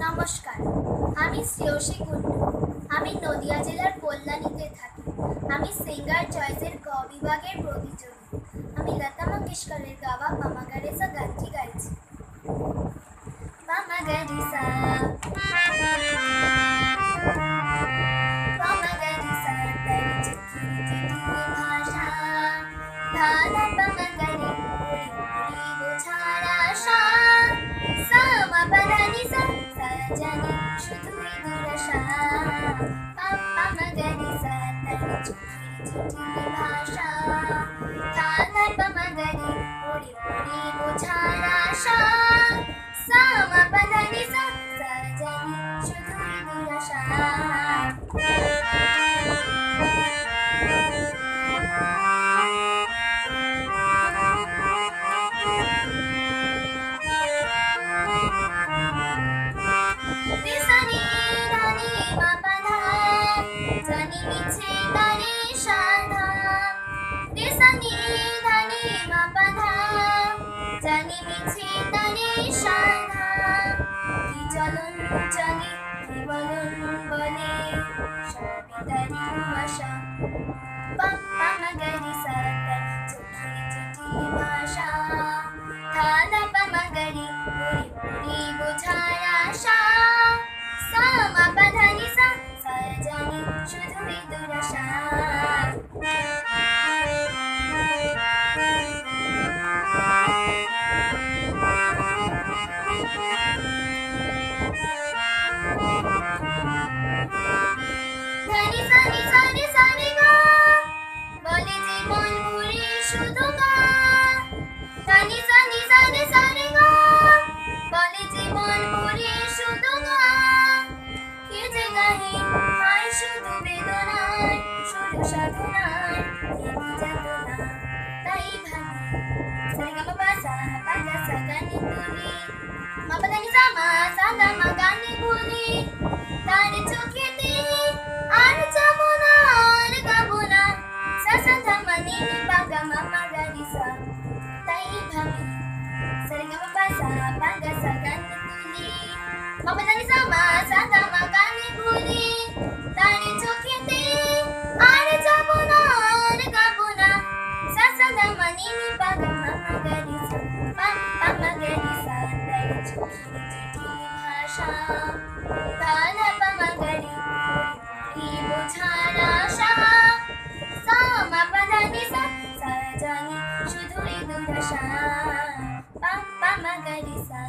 নমস্কার, আমি শ্রেয়সী কুণ্ডু। আমি নদিয়া জেলার কল্যাণীতে থাকি। আমি সিঙ্গার চয়েসের গ বিভাগের প্রতিযোগী। আমি লতা মঙ্গেশকরের গাওয়া পামাগারেসা গানটি গাইছি। পামাগারিসা পামাগারিসা তার চোখের চিঠি ভাষা ধানা পামাগারি ওরে ওরে বোঝার আশা সামা পাধানিসা সাজানি শুধুই দুরাশা পামাগারিসা তার চোখের চিঠি ভাষা ধানা পামাগারি ওরে ওরে বোঝার আশা সামা পাধানিসা সাজানি শুধুই দুরাশা জানি মিছে তারে সাধা দেশানি ধানে মাপাধা জানি মিছে তারে সাধা কি চলন চলে কি বলন বলে সবই তারি ভাষা পামাগারিসা তার চোখের চিঠি ভাষা ধানা পামাগারি ওরে ওরে বোঝার আশা সামা পাধানিসা সাজানি শুধুই দুরাশা ধানি সানি সানি সানি গা বলে জীবন ভরে শুধু গা ধানি সানি সানি সানি গা বলে জীবন ভরে শুধু গা কে যে গাহে হায় শুধু বেদনার শুধু সাধনার কেবি যাতনা তাই ভাবি সারেগামা পাসা পাগা সা গানে তুলি মাপাদানি সামা সাদা মা গানে বলি তার চোখেতে আর যাবো না আর গাবো না সাসা ধামা নিনি পাগা মামা গারিসা তাই ভাবি সারেগামা পাসা পাগা সা গানে তুলি মাপাদানি সামা সাদা মা গানে বলি তার চোখেতে আর যাবো না আর গাবো না সাসা ধামা নিনি পাগা মামা গারিসা পামা গারিসা তার চোখের চিঠি ভাষা ধানা পামাগারি ওরে বোঝার আশা সামা পাধানিসা সাজানি শুধুই দুরাশা পামাগারিসা